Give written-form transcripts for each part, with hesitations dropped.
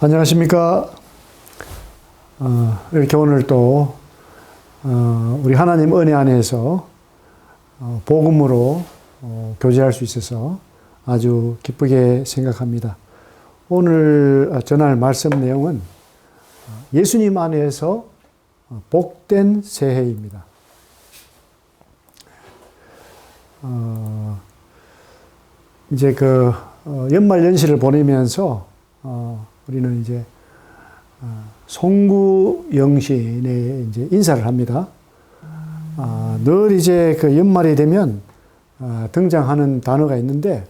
안녕하십니까. 이렇게 오늘 또 우리 하나님 은혜 안에서 복음으로 교제할 수 있어서 아주 기쁘게 생각합니다. 오늘 전할 말씀 내용은 예수님 안에서 복된 새해입니다. 이제 연말 연시를 보내면서 우리는 이제 송구 영신에 이제 인사를 합니다. 늘 이제 연말이 되면 등장하는 단어가 있는데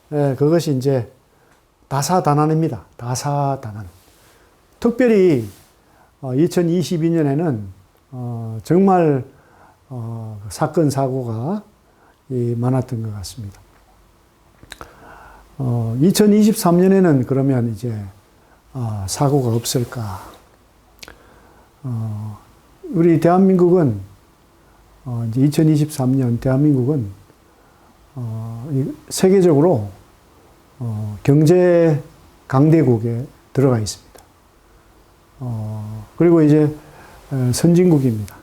그것이 이제 다사다난입니다. 다사다난. 특별히 2022년에는 정말 사건 사고가 많았던 것 같습니다. 2023년에는 그러면 이제 사고가 없을까? 우리 대한민국은 이제 2023년 대한민국은 세계적으로 경제 강대국에 들어가 있습니다. 그리고 이제 선진국입니다.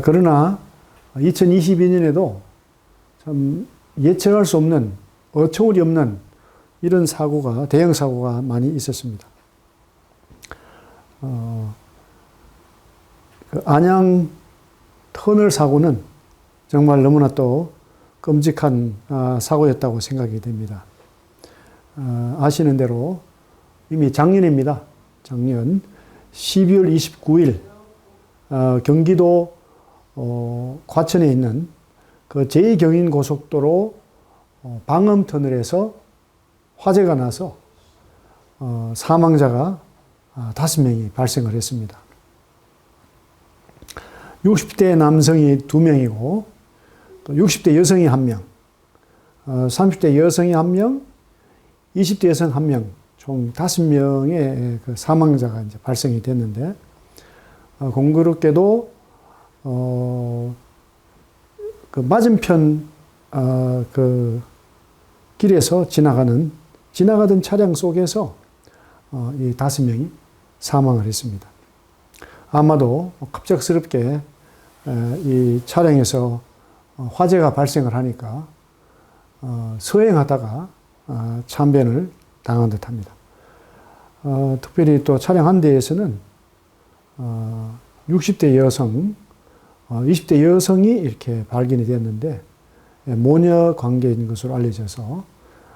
그러나 2022년에도 참 예측할 수 없는 어처구니 없는 이런 사고가, 대형 사고가 많이 있었습니다. 안양 터널 사고는 정말 너무나 또 끔찍한 사고였다고 생각이 됩니다. 아시는 대로 이미 작년입니다. 작년 12월 29일 경기도 과천에 있는 제2경인고속도로 방음터널에서 화재가 나서 사망자가 5명이 발생을 했습니다. 60대 남성이 2명이고 또 60대 여성이 1명, 30대 여성이 1명, 20대 여성 1명, 총 5명의 사망자가 이제 발생이 됐는데 공교롭게도 맞은편 길에서 지나가던 차량 속에서 이 5명이 사망을 했습니다. 아마도 갑작스럽게 이 차량에서 화재가 발생을 하니까 서행하다가 참변을 당한 듯합니다. 특별히 또 차량 한 대에서는 60대 여성, 20대 여성이 이렇게 발견이 됐는데 모녀 관계인 것으로 알려져서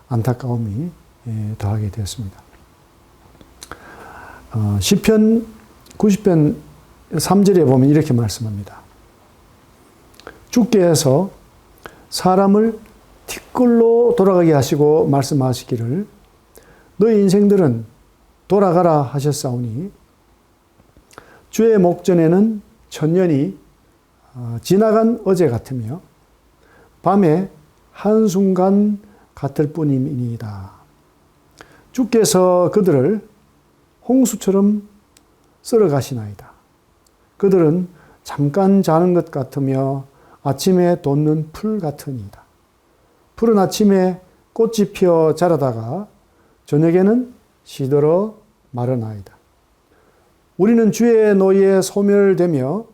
안타까움이 더하게 되었습니다. 시편 90편 3절에 보면 이렇게 말씀합니다. 주께서 사람을 티끌로 돌아가게 하시고 말씀하시기를 너희 인생들은 돌아가라 하셨사오니 주의 목전에는 천년이 지나간 어제 같으며 밤에 한순간 같을 뿐이니이다. 주께서 그들을 홍수처럼 쓸어가시나이다. 그들은 잠깐 자는 것 같으며 아침에 돋는 풀 같으니이다. 풀은 아침에 꽃이 피어 자라다가 저녁에는 시들어 마르나이다. 우리는 주의 노에 소멸되며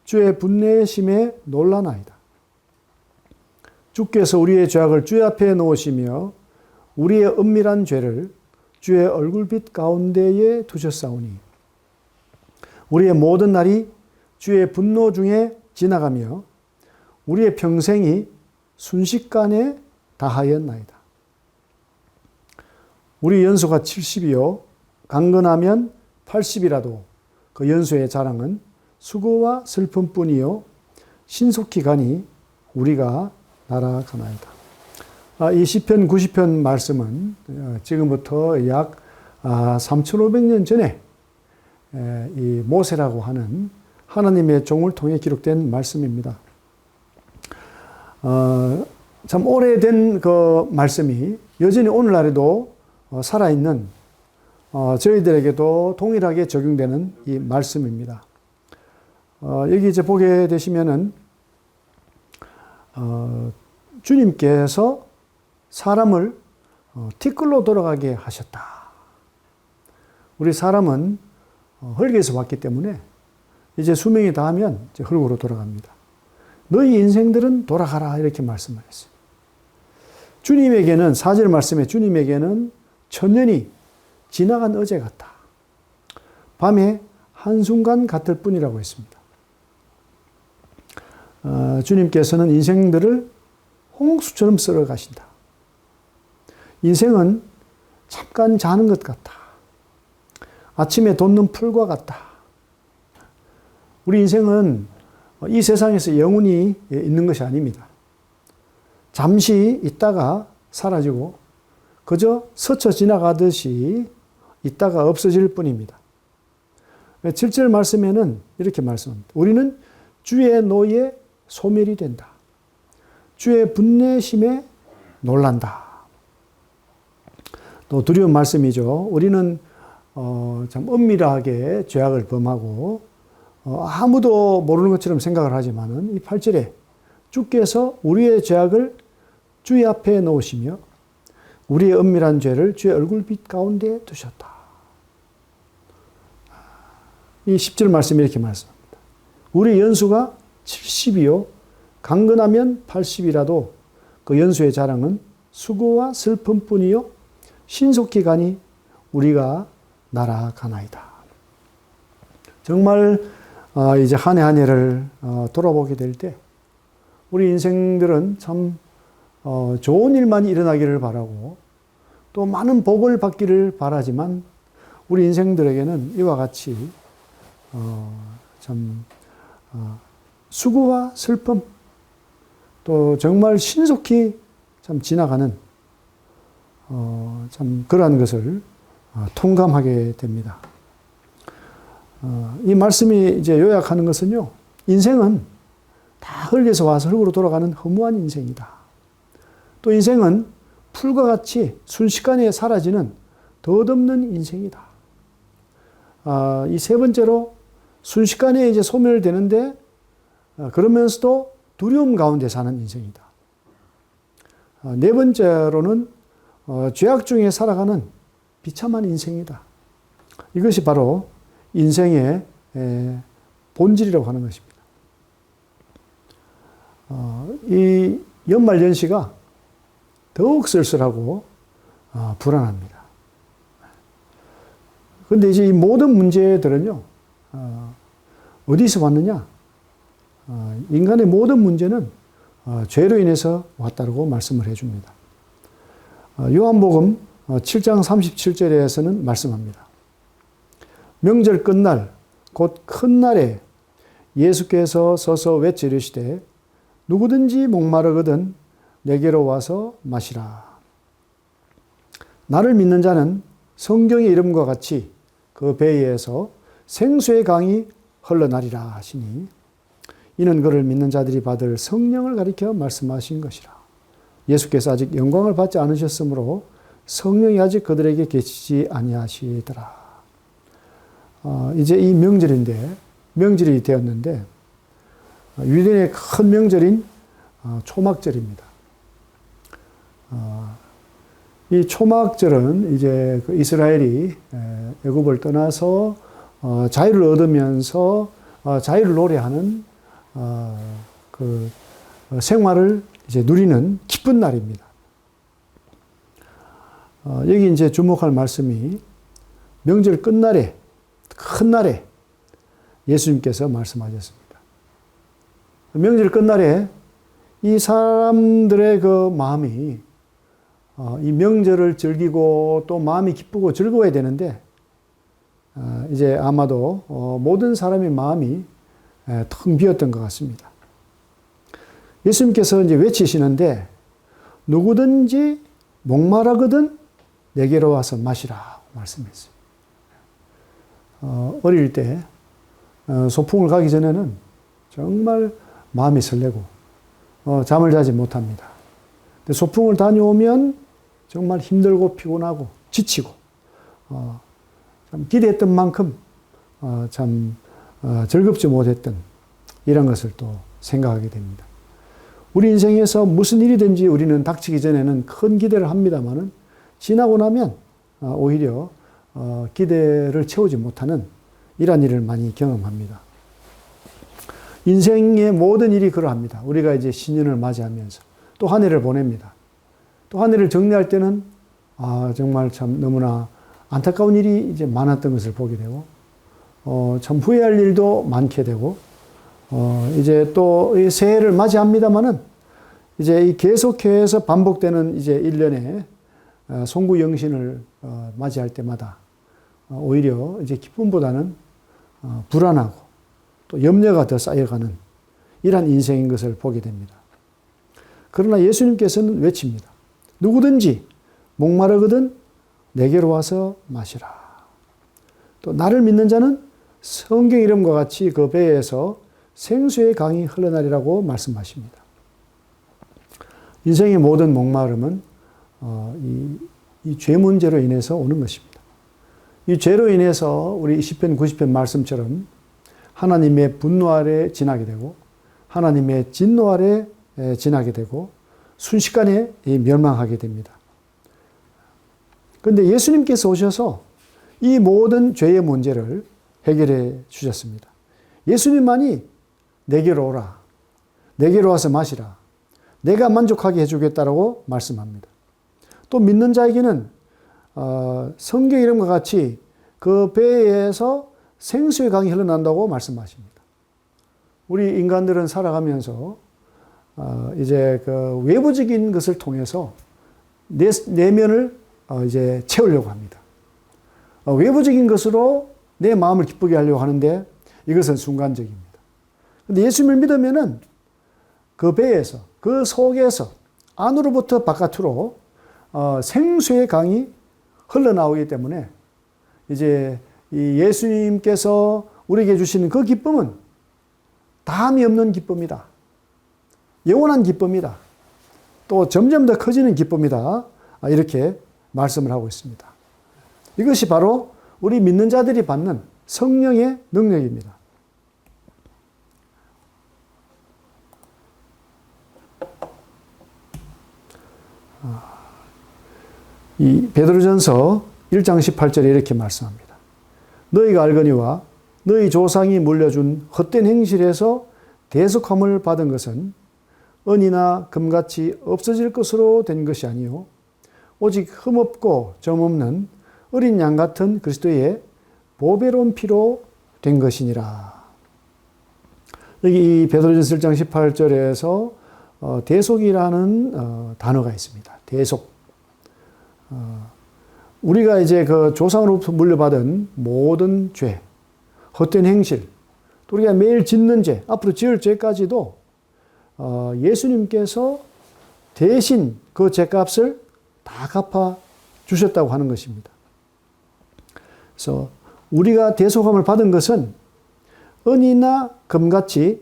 주의 분내의 심에 놀라나이다. 주께서 우리의 죄악을 주의 앞에 놓으시며 우리의 은밀한 죄를 주의 얼굴빛 가운데에 두셨사오니 우리의 모든 날이 주의 분노 중에 지나가며 우리의 평생이 순식간에 다하였나이다. 우리 연수가 70이요 강건하면 80이라도 그 연수의 자랑은 수고와 슬픔뿐이요 신속히 가니 우리가 날아가나이다. 이 시편 90편 말씀은 지금부터 약 3,500년 전에 이 모세라고 하는 하나님의 종을 통해 기록된 말씀입니다. 참 오래된 그 말씀이 여전히 오늘날에도 살아있는 저희들에게도 동일하게 적용되는 이 말씀입니다. 여기 이제 보게 되시면은 주님께서 사람을 티끌로 돌아가게 하셨다. 우리 사람은 흙에서 왔기 때문에 이제 수명이 다하면 이제 흙으로 돌아갑니다. 너희 인생들은 돌아가라 이렇게 말씀을 했어요. 주님에게는 4절 말씀에 주님에게는 천년이 지나간 어제 같다. 밤에 한순간 같을 뿐이라고 했습니다. 주님께서는 인생들을 홍수처럼 쓸어 가신다. 인생은 잠깐 자는 것 같다. 아침에 돋는 풀과 같다. 우리 인생은 이 세상에서 영원히 있는 것이 아닙니다. 잠시 있다가 사라지고 그저 스쳐 지나가듯이 있다가 없어질 뿐입니다. 7절 말씀에는 이렇게 말씀합니다. 우리는 주의 노에 소멸이 된다. 주의 분내심에 놀란다. 또 두려운 말씀이죠. 우리는 참 은밀하게 죄악을 범하고 아무도 모르는 것처럼 생각을 하지만은 이 8절에 주께서 우리의 죄악을 주의 앞에 놓으시며 우리의 은밀한 죄를 주의 얼굴빛 가운데 두셨다. 이 10절 말씀이 이렇게 말씀합니다. 우리 연수가 70이요 강건하면 80이라도 그 연수의 자랑은 수고와 슬픔뿐이요 신속히 가니 우리가 날아가나이다. 정말 이제 한 해 한 해를 돌아보게 될 때 우리 인생들은 참 좋은 일만 일어나기를 바라고 또 많은 복을 받기를 바라지만 우리 인생들에게는 이와 같이 참 수고와 슬픔 또 정말 신속히 참 지나가는 참 그러한 것을 통감하게 됩니다. 이 말씀이 이제 요약하는 것은요, 인생은 다 흙에서 와서 흙으로 돌아가는 허무한 인생이다. 또 인생은 풀과 같이 순식간에 사라지는 덧없는 인생이다. 이 세 번째로 순식간에 이제 소멸되는데 그러면서도 두려움 가운데 사는 인생이다. 네 번째로는 죄악 중에 살아가는 비참한 인생이다. 이것이 바로 인생의 본질이라고 하는 것입니다. 이 연말연시가 더욱 쓸쓸하고 불안합니다. 그런데 이제 이 모든 문제들은요, 어디서 왔느냐? 인간의 모든 문제는 죄로 인해서 왔다고 말씀을 해줍니다. 요한복음 7장 37절에서는 말씀합니다. 명절 끝날 곧 큰 날에 예수께서 서서 외치시되 누구든지 목마르거든 내게로 와서 마시라. 나를 믿는 자는 성경의 이름과 같이 그 배에서 생수의 강이 흘러나리라 하시니 이는 그를 믿는 자들이 받을 성령을 가리켜 말씀하신 것이라. 예수께서 아직 영광을 받지 않으셨으므로 성령이 아직 그들에게 계시지 아니하시더라. 이제 이 명절이 되었는데 유대인의 큰 명절인 초막절입니다. 이 초막절은 이제 그 이스라엘이 애굽을 떠나서 자유를 얻으면서 자유를 노래하는 그 생활을 이제 누리는 기쁜 날입니다. 여기 이제 주목할 말씀이 명절 끝날에 큰 날에 예수님께서 말씀하셨습니다. 명절 끝날에 이 사람들의 그 마음이 이 명절을 즐기고 또 마음이 기쁘고 즐거워야 되는데 이제 아마도 모든 사람의 마음이 텅 비었던 것 같습니다. 예수님께서 이제 외치시는데 누구든지 목마르거든 내게로 와서 마시라 말씀했어요. 어릴 때 소풍을 가기 전에는 정말 마음이 설레고 잠을 자지 못합니다. 근데 소풍을 다녀오면 정말 힘들고 피곤하고 지치고 참 기대했던 만큼 참 즐겁지 못했던 이런 것을 또 생각하게 됩니다. 우리 인생에서 무슨 일이든지 우리는 닥치기 전에는 큰 기대를 합니다만은 지나고 나면 오히려 기대를 채우지 못하는 이러한 일을 많이 경험합니다. 인생의 모든 일이 그러합니다. 우리가 이제 신년을 맞이하면서 또 한 해를 보냅니다. 또 한 해를 정리할 때는 정말 참 너무나 안타까운 일이 이제 많았던 것을 보게 되고 참 후회할 일도 많게 되고 이제 또 이 새해를 맞이합니다마는 이제 이 계속해서 반복되는 이제 1년의 송구영신을 맞이할 때마다 오히려 이제 기쁨보다는 불안하고 또 염려가 더 쌓여가는 이러한 인생인 것을 보게 됩니다. 그러나 예수님께서는 외칩니다. 누구든지 목마르거든 내게로 와서 마시라. 또 나를 믿는 자는 성경 이름과 같이 그 배에서 생수의 강이 흘러나리라고 말씀하십니다. 인생의 모든 목마름은 이 죄 문제로 인해서 오는 것입니다. 이 죄로 인해서 우리 시편 90편 말씀처럼 하나님의 분노 아래 지나게 되고 하나님의 진노 아래 지나게 되고 순식간에 멸망하게 됩니다. 그런데 예수님께서 오셔서 이 모든 죄의 문제를 해결해 주셨습니다. 예수님만이 내게로 오라. 내게로 와서 마시라. 내가 만족하게 해주겠다라고 말씀합니다. 또 믿는 자에게는 성경 이름과 같이 그 배에서 생수의 강이 흘러난다고 말씀하십니다. 우리 인간들은 살아가면서 이제 그 외부적인 것을 통해서 내면을 이제 채우려고 합니다. 외부적인 것으로 내 마음을 기쁘게 하려고 하는데 이것은 순간적입니다. 그런데 예수님을 믿으면은 그 배에서 그 속에서 안으로부터 바깥으로 생수의 강이 흘러나오기 때문에 이제 이 예수님께서 우리에게 주시는 그 기쁨은 다함이 없는 기쁨이다. 영원한 기쁨이다. 또 점점 더 커지는 기쁨이다. 이렇게 말씀을 하고 있습니다. 이것이 바로 우리 믿는 자들이 받는 성령의 능력입니다. 이 베드로전서 1장 18절에 이렇게 말씀합니다. 너희가 알거니와 너희 조상이 물려준 헛된 행실에서 대속함을 받은 것은 은이나 금같이 없어질 것으로 된 것이 아니요 오직 흠없고 점없는 어린 양 같은 그리스도의 보배로운 피로 된 것이니라. 여기 이 베드로전서 1장 18절에서 대속이라는 단어가 있습니다. 대속. 우리가 이제 그 조상으로부터 물려받은 모든 죄, 헛된 행실, 또 우리가 매일 짓는 죄, 앞으로 지을 죄까지도 예수님께서 대신 그 죄값을 다 갚아 주셨다고 하는 것입니다. 그래서 우리가 대속함을 받은 것은 은이나 금같이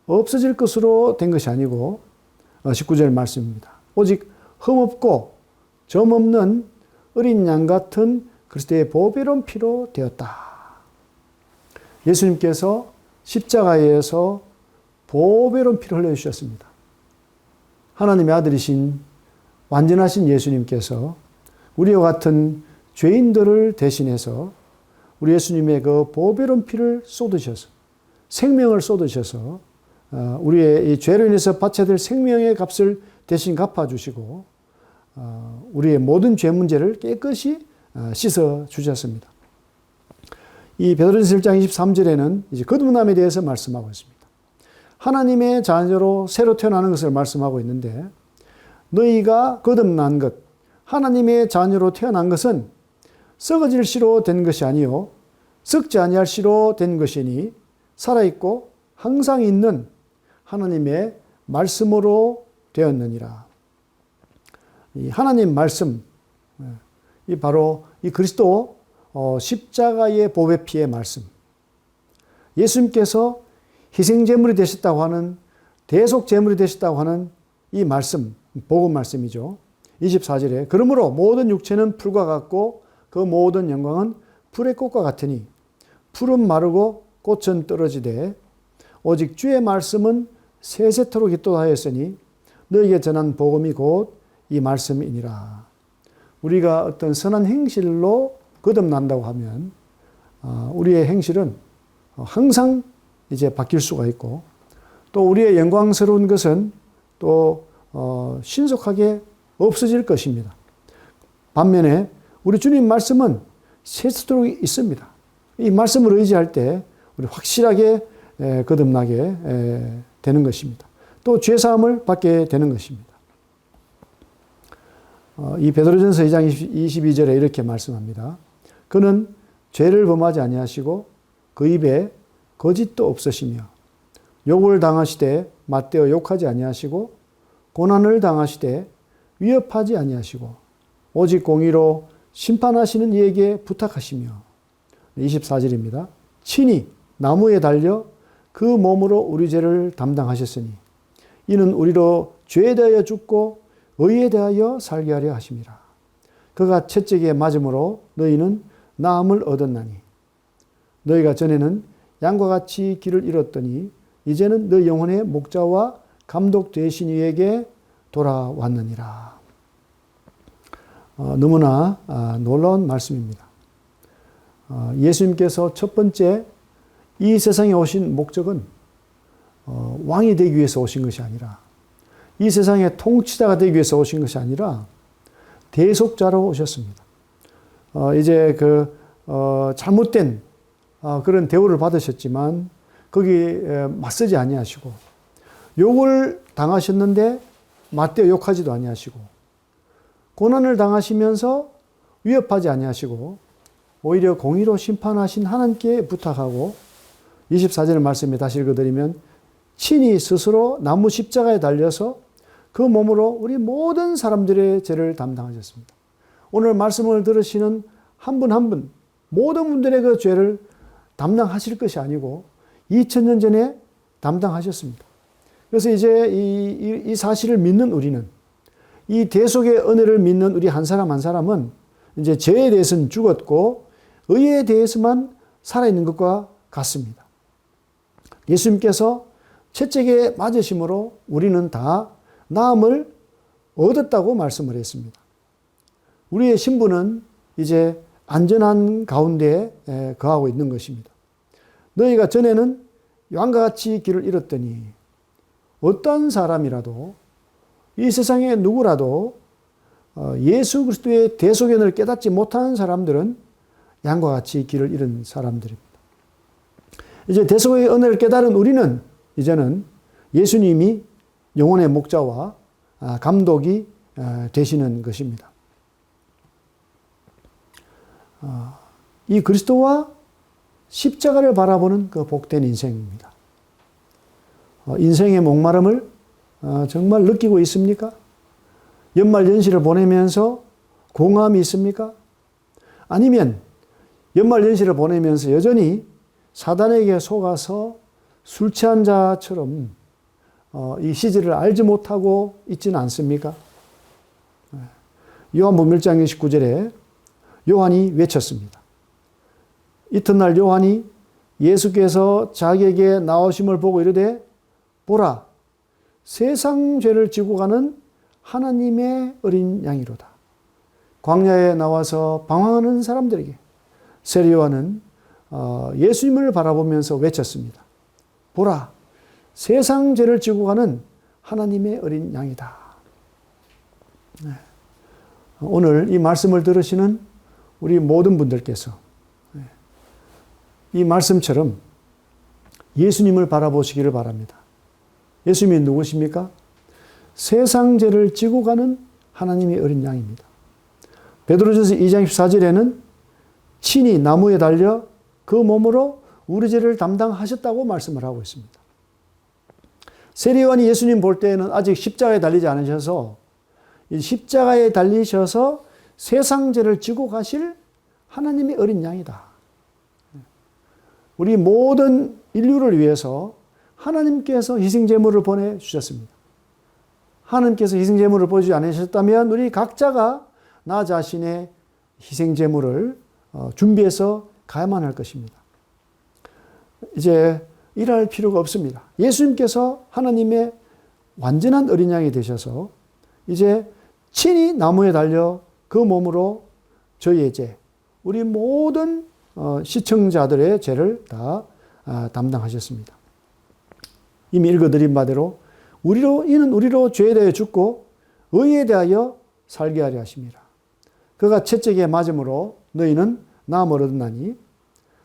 없어질 것으로 된 것이 아니고 19절 말씀입니다. 오직 흠없고 점없는 어린 양 같은 그리스도의 보배로운 피로 되었다. 예수님께서 십자가에서 보배로운 피를 흘려주셨습니다. 하나님의 아들이신 완전하신 예수님께서 우리와 같은 죄인들을 대신해서 우리 예수님의 그 보배로운 피를 쏟으셔서 생명을 쏟으셔서 우리의 이 죄로 인해서 바쳐야 될 생명의 값을 대신 갚아주시고 우리의 모든 죄 문제를 깨끗이 씻어 주셨습니다. 이 베드로전서 1장 23절에는 이제 거듭남에 대해서 말씀하고 있습니다. 하나님의 자녀로 새로 태어나는 것을 말씀하고 있는데 너희가 거듭난 것, 하나님의 자녀로 태어난 것은 썩어질 씨로 된 것이 아니요 썩지 아니할 씨로 된 것이니 살아있고 항상 있는 하나님의 말씀으로 되었느니라. 이 하나님 말씀, 이 바로 이 그리스도 십자가의 보배피의 말씀. 예수님께서 희생제물이 되셨다고 하는 대속제물이 되셨다고 하는 이 말씀, 복음 말씀이죠. 24절에 그러므로 모든 육체는 풀과 같고 그 모든 영광은 풀의 꽃과 같으니 풀은 마르고 꽃은 떨어지되 오직 주의 말씀은 세세토록 깃도하였으니 너에게 전한 복음이 곧 이 말씀이니라. 우리가 어떤 선한 행실로 거듭난다고 하면 우리의 행실은 항상 이제 바뀔 수가 있고, 또 우리의 영광스러운 것은 또 신속하게 없어질 것입니다. 반면에 우리 주님 말씀은 세세토록 있습니다. 이 말씀을 의지할 때 우리 확실하게 거듭나게 되는 것입니다. 또 죄사함을 받게 되는 것입니다. 이 베드로전서 2장 22절에 이렇게 말씀합니다. 그는 죄를 범하지 아니하시고 그 입에 거짓도 없으시며 욕을 당하시되 맞대어 욕하지 아니하시고 고난을 당하시되 위협하지 아니하시고 오직 공의로 심판하시는 이에게 부탁하시며 24절입니다. 친히 나무에 달려 그 몸으로 우리 죄를 담당하셨으니 이는 우리로 죄에 대하여 죽고 의에 대하여 살게 하려 하심이라. 그가 채찍에 맞음으로 너희는 나음을 얻었나니 너희가 전에는 양과 같이 길을 잃었더니 이제는 너 영혼의 목자와 감독 되신 이에게 돌아왔느니라. 너무나 놀라운 말씀입니다. 예수님께서 첫 번째 이 세상에 오신 목적은 왕이 되기 위해서 오신 것이 아니라, 이 세상의 통치자가 되기 위해서 오신 것이 아니라 대속자로 오셨습니다. 이제 잘못된 그런 대우를 받으셨지만 거기에 맞서지 아니하시고, 욕을 당하셨는데 맞대어 욕하지도 아니하시고, 고난을 당하시면서 위협하지 아니하시고 오히려 공의로 심판하신 하나님께 부탁하고, 24절 말씀에 다시 읽어드리면 친히 스스로 나무 십자가에 달려서 그 몸으로 우리 모든 사람들의 죄를 담당하셨습니다. 오늘 말씀을 들으시는 한 분 한 분, 모든 분들의 그 죄를 담당하실 것이 아니고 2000년 전에 담당하셨습니다. 그래서 이제 이 사실을 믿는 우리는, 이 대속의 은혜를 믿는 우리 한 사람 한 사람은 이제 죄에 대해서는 죽었고 의에 대해서만 살아있는 것과 같습니다. 예수님께서 채찍에 맞으심으로 우리는 다 나음을 얻었다고 말씀을 했습니다. 우리의 신분은 이제 안전한 가운데 거하고 있는 것입니다. 너희가 전에는 양과 같이 길을 잃었더니, 어떤 사람이라도 이 세상에 누구라도 예수 그리스도의 대속의 은혜를 깨닫지 못하는 사람들은 양과 같이 길을 잃은 사람들입니다. 이제 대속의 은혜를 깨달은 우리는 이제는 예수님이 영혼의 목자와 감독이 되시는 것입니다. 이 그리스도와 십자가를 바라보는 그 복된 인생입니다. 인생의 목마름을 정말 느끼고 있습니까? 연말연시를 보내면서 공허함이 있습니까? 아니면 연말연시를 보내면서 여전히 사단에게 속아서 술 취한 자처럼 이 시절을 알지 못하고 있지는 않습니까? 요한복음 1장 29절에 요한이 외쳤습니다. 이튿날 요한이 예수께서 자기에게 나오심을 보고 이르되 보라, 세상 죄를 지고 가는 하나님의 어린 양이로다. 광야에 나와서 방황하는 사람들에게 세례 요한은 예수님을 바라보면서 외쳤습니다. 보라, 세상 죄를 지고 가는 하나님의 어린 양이다. 오늘 이 말씀을 들으시는 우리 모든 분들께서 이 말씀처럼 예수님을 바라보시기를 바랍니다. 예수님이 누구십니까? 세상 죄를 지고 가는 하나님의 어린 양입니다. 베드로전서 2장 14절에는 친히 나무에 달려 그 몸으로 우리 죄를 담당하셨다고 말씀을 하고 있습니다. 세례요한이 예수님 볼 때에는 아직 십자가에 달리지 않으셔서, 이 십자가에 달리셔서 세상 죄를 지고 가실 하나님의 어린 양이다. 우리 모든 인류를 위해서 하나님께서 희생제물을 보내주셨습니다. 하나님께서 희생제물을 보여주지 않으셨다면 우리 각자가 나 자신의 희생제물을 준비해서 가야만 할 것입니다. 이제 일할 필요가 없습니다. 예수님께서 하나님의 완전한 어린 양이 되셔서 이제 친히 나무에 달려 그 몸으로 저희의 죄, 우리 모든 시청자들의 죄를 다 담당하셨습니다. 이미 읽어드린 바대로 이는 우리로 죄에 대하여 죽고 의에 대하여 살게 하려 하심이라. 그가 채찍에 맞음으로 너희는 나음을 얻었나니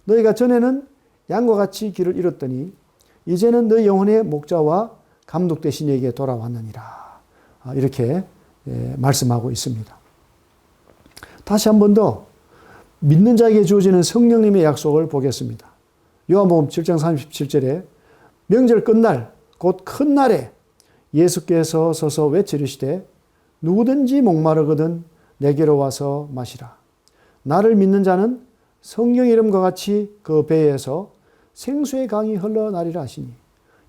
너희가 전에는 양과 같이 길을 잃었더니 이제는 너희 영혼의 목자와 감독 되신 이에게 돌아왔느니라. 이렇게 말씀하고 있습니다. 다시 한 번 더 믿는 자에게 주어지는 성령님의 약속을 보겠습니다. 요한복음 7장 37절에 명절 끝날 곧 큰 날에 예수께서 서서 외치르시되 누구든지 목마르거든 내게로 와서 마시라. 나를 믿는 자는 성령 이름과 같이 그 배에서 생수의 강이 흘러나리라 하시니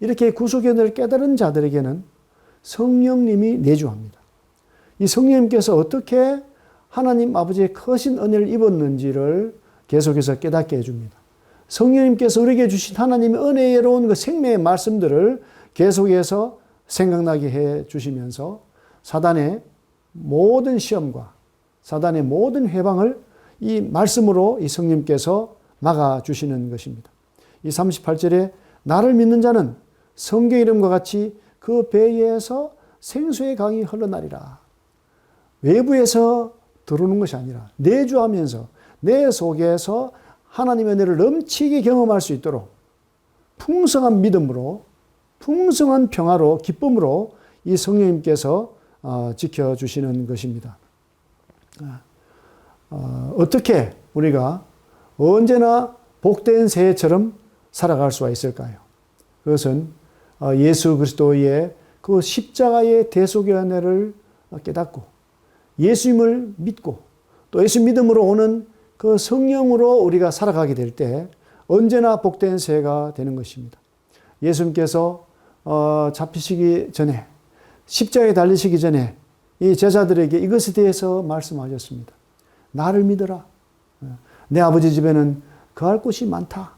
이렇게 구속의 은혜를 깨달은 자들에게는 성령님이 내주합니다. 이 성령님께서 어떻게 하나님 아버지의 크신 은혜를 입었는지를 계속해서 깨닫게 해줍니다. 성령님께서 우리에게 주신 하나님의 은혜로운 그 생명의 말씀들을 계속해서 생각나게 해 주시면서 사단의 모든 시험과 사단의 모든 회방을 이 말씀으로 이 성령님께서 막아주시는 것입니다. 이 38절에 나를 믿는 자는 성경 이름과 같이 그 배에서 생수의 강이 흘러나리라. 외부에서 들어오는 것이 아니라 내주하면서 내 속에서 하나님의 은혜를 넘치게 경험할 수 있도록 풍성한 믿음으로 풍성한 평화로 기쁨으로 이 성령님께서 지켜주시는 것입니다. 어떻게 우리가 언제나 복된 새처럼 살아갈 수가 있을까요? 그것은 예수 그리스도의 그 십자가의 대속의 은혜를 깨닫고 예수님을 믿고 또 예수 믿음으로 오는 그 성령으로 우리가 살아가게 될 때 언제나 복된 새가 되는 것입니다. 예수님께서 잡히시기 전에 십자가에 달리시기 전에 이 제자들에게 이것에 대해서 말씀하셨습니다. 나를 믿어라. 내 아버지 집에는 거할 곳이 많다.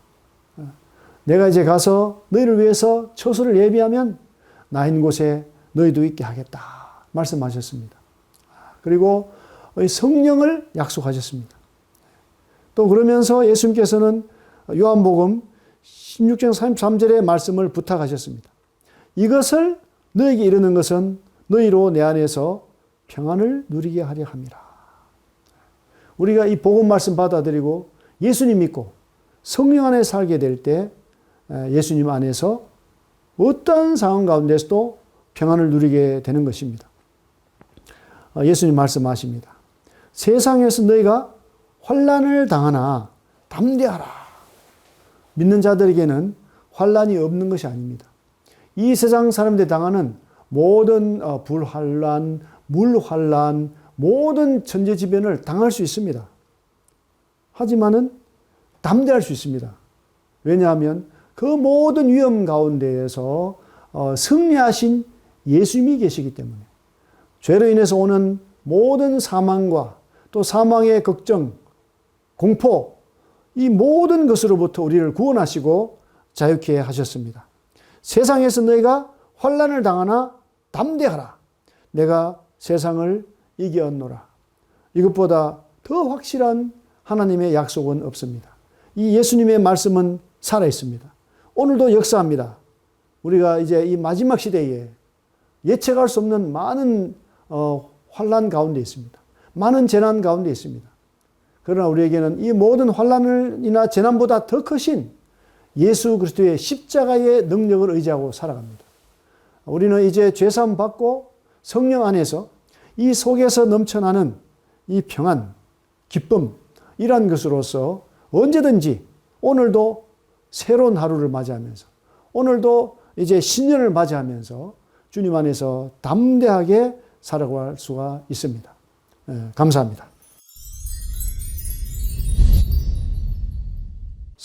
내가 이제 가서 너희를 위해서 처소를 예비하면 나 있는 곳에 너희도 있게 하겠다. 말씀하셨습니다. 그리고 성령을 약속하셨습니다. 또 그러면서 예수님께서는 요한복음 16장 33절의 말씀을 부탁하셨습니다. 이것을 너에게 이르는 것은 너희로 내 안에서 평안을 누리게 하려 함이라. 우리가 이 복음 말씀 받아들이고 예수님 믿고 성령 안에 살게 될 때 예수님 안에서 어떠한 상황 가운데서도 평안을 누리게 되는 것입니다. 예수님 말씀하십니다. 세상에서 너희가 환난을 당하나 담대하라. 믿는 자들에게는 환난이 없는 것이 아닙니다. 이 세상 사람들이 당하는 모든 불환난, 물환난, 모든 천재지변을 당할 수 있습니다. 하지만은 담대할 수 있습니다. 왜냐하면 그 모든 위험 가운데에서 승리하신 예수님이 계시기 때문에 죄로 인해서 오는 모든 사망과 또 사망의 걱정, 공포, 이 모든 것으로부터 우리를 구원하시고 자유케 하셨습니다. 세상에서 너희가 환난을 당하나 담대하라. 내가 세상을 이겼노라. 이것보다 더 확실한 하나님의 약속은 없습니다. 이 예수님의 말씀은 살아있습니다. 오늘도 역사합니다. 우리가 이제 이 마지막 시대에 예측할 수 없는 많은 환난 가운데 있습니다. 많은 재난 가운데 있습니다. 그러나 우리에게는 이 모든 환난이나 재난보다 더 크신 예수 그리스도의 십자가의 능력을 의지하고 살아갑니다. 우리는 이제 죄사함 받고 성령 안에서 이 속에서 넘쳐나는 이 평안, 기쁨, 이러한 것으로서 언제든지 오늘도 새로운 하루를 맞이하면서 오늘도 이제 신년을 맞이하면서 주님 안에서 담대하게 살아갈 수가 있습니다. 감사합니다.